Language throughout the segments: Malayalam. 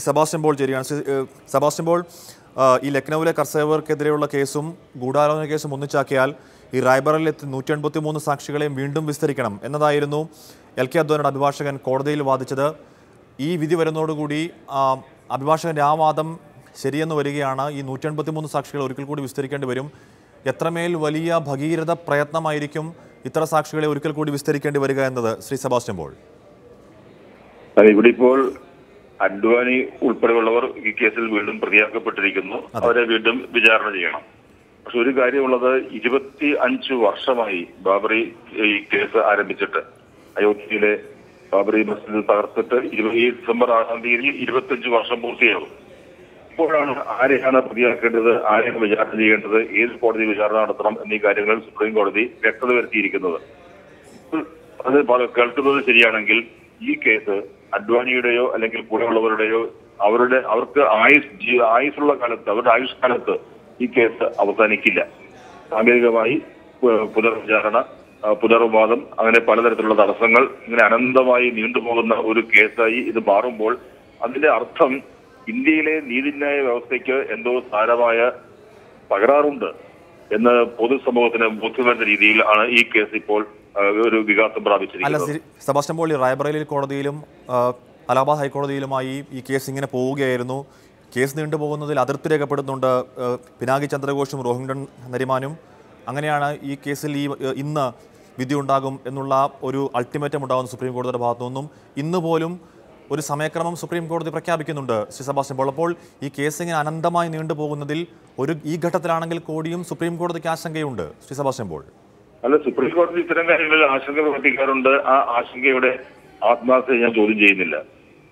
സെബാസ്റ്റ്യൻ പോൾ ചേരുകയാണ്. സെബാസ്റ്റ്യൻ പോൾ, ഈ ലക്നൌവിലെ കർസേവർക്കെതിരെയുള്ള കേസും ഗൂഢാലോചന കേസും ഒന്നിച്ചാക്കിയാൽ ഈ റായ്ബറയിലെ 183 സാക്ഷികളെയും വീണ്ടും വിസ്തരിക്കണം എന്നതായിരുന്നു LK അദ്വാനിയുടെ അഭിഭാഷകൻ കോടതിയിൽ വാദിച്ചത്. ഈ വിധി വരുന്നതോടുകൂടി അഭിഭാഷകൻ്റെ ആ വാദം ശരിയെന്ന് വരികയാണ്. ഈ 183 സാക്ഷികൾ ഒരിക്കൽ കൂടി വിസ്തരിക്കേണ്ടി വരും. എത്രമേൽ വലിയ ഭഗീരഥ പ്രയത്നമായിരിക്കും ഇത്ര സാക്ഷികളെ ഒരിക്കൽ കൂടി വിസ്തരിക്കേണ്ടി വരിക എന്നത് ശ്രീ സെബാസ്റ്റ്യൻ പോൾ? ഇവിടെ ഇപ്പോൾ അദ്വാനി ഉൾപ്പെടെയുള്ളവർ ഈ കേസിൽ വീണ്ടും പ്രതിയാക്കപ്പെട്ടിരിക്കുന്നു. അവരെ വീണ്ടും വിചാരണ ചെയ്യണം. പക്ഷെ ഒരു കാര്യമുള്ളത്, 25 വർഷമായി ബാബറി ഈ കേസ് ആരംഭിച്ചിട്ട്. അയോധ്യയിലെ ബാബറി മസ്ജിദ് തകർത്തിട്ട് ഈ ഡിസംബർ 6-ാം തീയതി 25 വർഷം പൂർത്തിയാകും. ഇപ്പോഴാണ് ആരെയാണ് പ്രതിയാക്കേണ്ടത്, ആരെയാണ് വിചാരണ ചെയ്യേണ്ടത്, ഏത് കോടതി വിചാരണ നടത്തണം എന്നീ കാര്യങ്ങൾ സുപ്രീം കോടതി വ്യക്തത വരുത്തിയിരിക്കുന്നത്. അത് കേൾക്കുന്നത് ശരിയാണെങ്കിൽ ഈ കേസ് അദ്വാനിയുടെയോ അല്ലെങ്കിൽ കൂടെയുള്ളവരുടെയോ അവർക്ക് ആയുസ്സുള്ള കാലത്ത്, അവരുടെ ആയുഷ്കാലത്ത് ഈ കേസ് അവസാനിക്കില്ല. സാങ്കേതികമായി പുനർവിചാരണ, പുനർവാദം, അങ്ങനെ പലതരത്തിലുള്ള തടസ്സങ്ങൾ ഇങ്ങനെ അനന്തമായി നീണ്ടുപോകുന്ന ഒരു കേസായി ഇത് മാറുമ്പോൾ അതിന്റെ അർത്ഥം ഇന്ത്യയിലെ നീതിന്യായ വ്യവസ്ഥയ്ക്ക് എന്തോ സാരമായ തകരാറുണ്ട് എന്ന് പൊതുസമൂഹത്തിന് ബോധ്യപ്പെടുന്ന രീതിയിൽ ആണ് ഈ കേസ് ഇപ്പോൾ ഒരു വികാസം പ്രാപിച്ചിരിക്കുന്നത്. അല്ല സെബാസ്റ്റ്യൻ പോൾ, റായ്ബറേലി കോടതിയിലും അലഹാബാദ് ഹൈക്കോടതിയിലുമായി ഈ കേസ് ഇങ്ങനെ പോവുകയായിരുന്നു. കേസ് നീണ്ടുപോകുന്നതിൽ അതിർത്തി രേഖപ്പെടുന്നുണ്ട് പിനാകി ചന്ദ്രഘോഷും റോഹിംഗ്ടൺ നരിമാനും. അങ്ങനെയാണ് ഈ കേസിൽ ഇന്ന് വിധി ഉണ്ടാകും എന്നുള്ള ഒരു അൾട്ടിമേറ്റം ഉണ്ടാകുന്ന സുപ്രീം കോടതിയുടെ ഭാഗത്തു നിന്നും. ഇന്ന് പോലും ഒരു സമയക്രമം സുപ്രീം കോടതി പ്രഖ്യാപിക്കുന്നുണ്ട് ശ്രീ സെബാസ്റ്റ്യൻ പോൾ. അപ്പോൾ ഈ കേസ് ഇങ്ങനെ അനന്തമായി നീണ്ടുപോകുന്നതിൽ ഈ ഘട്ടത്തിലാണെങ്കിൽ കൂടിയും സുപ്രീം കോടതിക്ക് ആശങ്കയുണ്ട് ശ്രീ സെബാസ്റ്റ്യൻ പോൾ. അല്ല, സുപ്രീം കോടതി ഇത്തരം കാര്യങ്ങളിൽ ആശങ്ക പ്രവർത്തിക്കാറുണ്ട്. ആ ആശങ്കയുടെ ആത്മാർത്ഥത ഞാൻ ചോദ്യം ചെയ്യുന്നില്ല.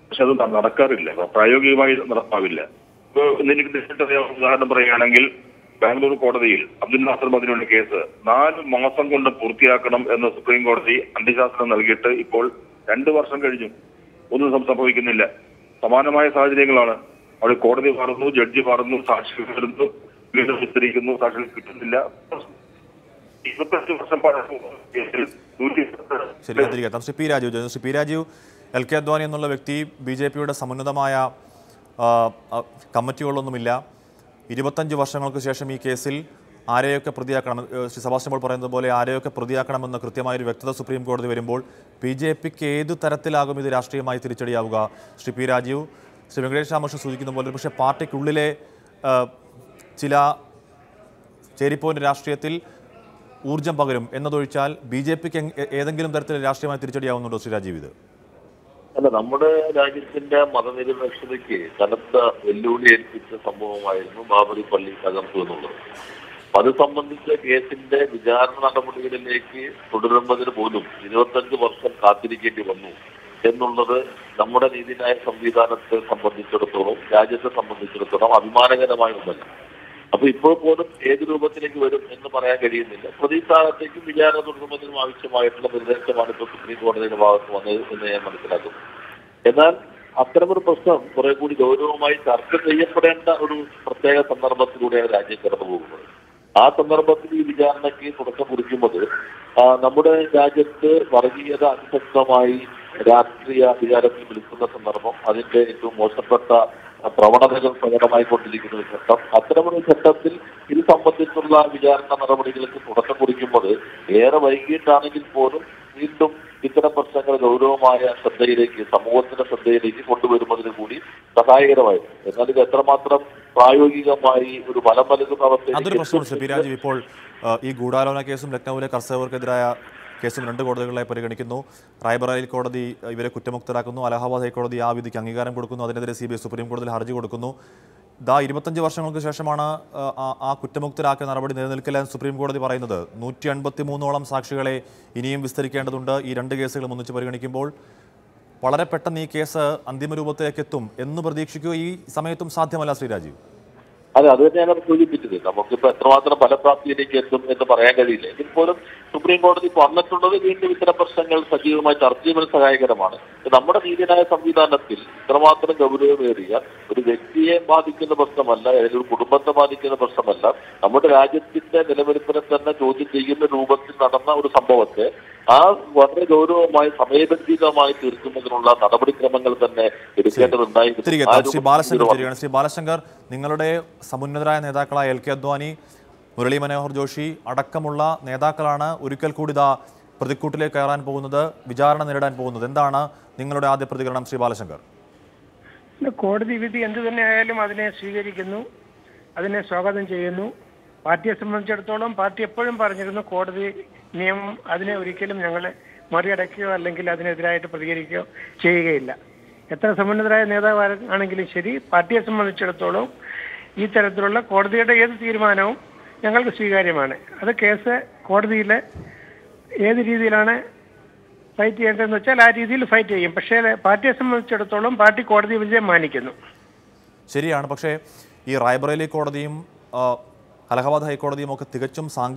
പക്ഷെ അത് നടക്കാറില്ല, പ്രായോഗികമായി നടപ്പാവില്ല. ഇപ്പോൾ എനിക്ക് നേരിട്ടറിയാവുന്ന ഉദാഹരണം പറയുകയാണെങ്കിൽ, ബാംഗ്ലൂർ കോടതിയിൽ അബ്ദുൽ നാസർ മദനിയുടെ കേസ് 4 മാസം കൊണ്ട് പൂർത്തിയാക്കണം എന്ന് സുപ്രീം കോടതി അന്ത്യശാസനം നൽകിയിട്ട് ഇപ്പോൾ 2 വർഷം കഴിഞ്ഞു. ഒന്നും സംഭവിക്കുന്നില്ല. സമാനമായ സാഹചര്യങ്ങളാണ്. അവിടെ കോടതി മാറുന്നു, ജഡ്ജി മാറുന്നു, സാക്ഷികൾ വരുന്നു, വീണ്ടും വിസ്തരിക്കുന്നു, സാക്ഷികൾ കിട്ടുന്നില്ല. 25 വർഷം ശ്രീ പി രാജീവ്, LK അദ്വാനി എന്നുള്ള വ്യക്തി BJPയുടെ സമുന്നതമായ കമ്മിറ്റികളൊന്നുമില്ല. 25 വർഷങ്ങൾക്ക് ശേഷം ഈ കേസിൽ ആരെയൊക്കെ പ്രതിയാക്കണം, ശ്രീ സെബാസ്റ്റ്യൻ പോൾ പറയുന്നത് പോലെ ആരെയൊക്കെ പ്രതിയാക്കണമെന്ന് കൃത്യമായൊരു വ്യക്തത സുപ്രീം കോടതി വരുമ്പോൾ BJPക്ക് ഏതു തരത്തിലാകും ഇത് രാഷ്ട്രീയമായി തിരിച്ചടിയാവുക? ശ്രീ പി രാജീവ്, ശ്രീ വെങ്കടേഷ് രാമകൃഷ്ണൻ സൂചിക്കുന്ന പോലെ പക്ഷേ പാർട്ടിക്കുള്ളിലെ ചില ചേരിപ്പോയിൻ്റെ രാഷ്ട്രീയത്തിൽ ഊർജം പകരും എന്നതൊഴിച്ചാൽ BJPക്ക് ഏതെങ്കിലും തരത്തിൽ രാഷ്ട്രീയമായി തിരിച്ചടിയാവുന്നുണ്ടോ ശ്രീ രാജീവ്? ഇത് അല്ല, നമ്മുടെ രാജ്യത്തിന്റെ മതനിരപേക്ഷതയ്ക്ക് കനത്ത വെല്ലുവിളി ഏൽപ്പിച്ച സംഭവമായിരുന്നു ബാബറി പള്ളി തകർത്തു എന്നുള്ളത്. അത് സംബന്ധിച്ച കേസിന്റെ വിചാരണ നടപടികളിലേക്ക് തുടരുന്നതിന് പോലും 25 വർഷം കാത്തിരിക്കേണ്ടി വന്നു എന്നുള്ളത് നമ്മുടെ നീതിന്യായ സംവിധാനത്തെ സംബന്ധിച്ചിടത്തോളം, രാജ്യത്തെ സംബന്ധിച്ചിടത്തോളം അഭിമാനകരമായ ഒന്നല്ല. അപ്പൊ ഇപ്പോൾ പോലും ഏത് രൂപത്തിലേക്ക് വരും എന്ന് പറയാൻ കഴിയുന്നില്ല. പ്രതിസ്ഥാനത്തേക്കും വിചാരണ തുടരുന്നതിനും ആവശ്യമായിട്ടുള്ള നിർദ്ദേശമാണ് ഇപ്പോൾ സുപ്രീം കോടതിയുടെ ഭാഗത്ത് വന്നത് എന്ന് ഞാൻ മനസ്സിലാക്കുന്നു. എന്നാൽ അത്തരമൊരു പ്രശ്നം കുറെ കൂടി ഗൗരവമായി ചർച്ച ചെയ്യപ്പെടേണ്ട ഒരു പ്രത്യേക സന്ദർഭത്തിലൂടെയാണ് രാജ്യം കടന്നു പോകുന്നത്. ആ സന്ദർഭത്തിൽ ഈ വിചാരണയ്ക്ക് തുടക്കം കുറിക്കുന്നത് നമ്മുടെ രാജ്യത്ത് വർഗീയത അതിശക്തമായി രാഷ്ട്രീയ വിചാരത്തിൽ വിളിക്കുന്ന സന്ദർഭം, അതിന്റെ ഏറ്റവും മോശപ്പെട്ട പ്രവണതകൾ പ്രകടമായിക്കൊണ്ടിരിക്കുന്ന ഒരു ഘട്ടം. അത്തരമൊരു ഘട്ടത്തിൽ ഇത് സംബന്ധിച്ചുള്ള വിചാരണ നടപടികൾക്ക് തുടക്കം കുറിക്കുമ്പോൾ ഏറെ വൈകിട്ടാണെങ്കിൽ പോലും വീണ്ടും ഇത്തരം പ്രശ്നങ്ങൾ ഗൗരവമായ ശ്രദ്ധയിലേക്ക്, സമൂഹത്തിന്റെ ശ്രദ്ധയിലേക്ക് കൊണ്ടുവരുന്നതിന് കൂടി സഹായകരമായിരുന്നു. എന്നാൽ ഇത് എത്രമാത്രം പ്രായോഗികമായി ഒരു ഫലം നൽകുന്ന അവസ്ഥ അതൊരു പ്രശ്നമാണ് ശ്രീ പി രാജീവ്. ഇപ്പോൾ ഈ ഗൂഢാലോചന കേസും ലക്നൌവിലെ കർഷകർക്കെതിരായ കേസും 2 കോടതികളായി പരിഗണിക്കുന്നു. റായ്ബറേലി കോടതി ഇവരെ കുറ്റമുക്തരാക്കുന്നു. അലഹാബാദ് ഹൈക്കോടതി ആ വിധിക്ക് അംഗീകാരം കൊടുക്കുന്നു. അതിനെതിരെ CBI സുപ്രീം കോടതിയിൽ ഹർജി കൊടുക്കുന്നു. 25 വർഷങ്ങൾക്ക് ശേഷമാണ് ആ കുറ്റമുക്തരാക്കിയ നടപടി നിലനിൽക്കില്ല എന്ന് സുപ്രീം കോടതി പറയുന്നത്. 183ഓളം സാക്ഷികളെ ഇനിയും വിസ്തരിക്കേണ്ടതുണ്ട്. ഈ 2 കേസുകളും ഒന്നിച്ച് പരിഗണിക്കുമ്പോൾ വളരെ പെട്ടെന്ന് ഈ കേസ് അന്തിമ രൂപത്തിലേക്ക് എത്തും എന്ന് പ്രതീക്ഷിക്കുക ഈ സമയത്തും സാധ്യമല്ല ശ്രീ രാജീവ്. അതെ, അത് തന്നെയാണ് സൂചിപ്പിച്ചത്. നമുക്കിപ്പോൾ എത്രമാത്രം ഫലപ്രാപ്തിയിലേക്ക് എത്തും എന്ന് പറയാൻ കഴിയില്ല. എങ്കിൽ പോലും സുപ്രീം കോടതി വന്നിട്ടുള്ളത് വീണ്ടും ഇത്തരം പ്രശ്നങ്ങൾ സജീവമായി ചർച്ച ചെയ്യുന്നത് സഹായകരമാണ്. നമ്മുടെ നീതിന്യായ സംവിധാനത്തിൽ ഇത്രമാത്രം ഗൗരവമേറിയ ഒരു വ്യക്തിയെ ബാധിക്കുന്ന പ്രശ്നമല്ല, അല്ലെങ്കിൽ ഒരു കുടുംബത്തെ ബാധിക്കുന്ന പ്രശ്നമല്ല, നമ്മുടെ രാജ്യത്തിന്റെ നിലനിൽപ്പിനെ തന്നെ ചോദ്യം ചെയ്യുന്ന രൂപത്തിൽ നടന്ന ഒരു സംഭവത്തെ ആ വളരെ ഗൗരവമായി സമയബന്ധിതമായി തീർക്കുന്നതിനുള്ള നടപടിക്രമങ്ങൾ തന്നെ തിരികെ ശ്രീ ബാലശങ്കർ ശരിയാണ്. ശ്രീ ബാലശങ്കർ, നിങ്ങളുടെ സമുന്നതരായ നേതാക്കളായ LK അദ്വാനി, മുരളി മനോഹർ ജോഷി അടക്കമുള്ള നേതാക്കളാണ് ഒരിക്കൽ കൂടി പ്രതിക്കൂട്ടിലേക്ക് കയറാൻ പോകുന്നത്, വിചാരണ നേരിടാൻ പോകുന്നത്. എന്താണ് നിങ്ങളുടെ ആദ്യ പ്രതികരണം ശ്രീ ബാലശങ്കർ? കോടതി വിധി എന്തു തന്നെ ആയാലും അതിനെ സ്വീകരിക്കുന്നു, അതിനെ സ്വാഗതം ചെയ്യുന്നു. പാർട്ടിയെ സംബന്ധിച്ചിടത്തോളം പാർട്ടി എപ്പോഴും പറഞ്ഞിരുന്നു കോടതി നിയമം അതിനെ ഒരിക്കലും ഞങ്ങൾ മറികടക്കുകയോ അല്ലെങ്കിൽ അതിനെതിരായിട്ട് പ്രതികരിക്കുകയോ ചെയ്യുകയില്ല. എത്ര സമുന്നതരായ നേതാവ് ആണെങ്കിലും ശരി, പാർട്ടിയെ സംബന്ധിച്ചിടത്തോളം ഈ തരത്തിലുള്ള കോടതിയുടെ ഏത് തീരുമാനവും ഞങ്ങൾക്ക് സ്വീകാര്യമാണ്. അത് കേസ് കോടതിയിൽ ഏത് രീതിയിലാണ് ഫൈറ്റ് ചെയ്യേണ്ടതെന്ന് വെച്ചാൽ ആ രീതിയിൽ ഫൈറ്റ് ചെയ്യും. പക്ഷേ പാർട്ടിയെ സംബന്ധിച്ചിടത്തോളം പാർട്ടി കോടതി വിജയം മാനിക്കുന്നു. ശരിയാണ്. പക്ഷേ ഈ റായ്ബറേലി കോടതിയും അലഹബാദ് ഹൈക്കോടതിയും ഒക്കെ തികച്ചും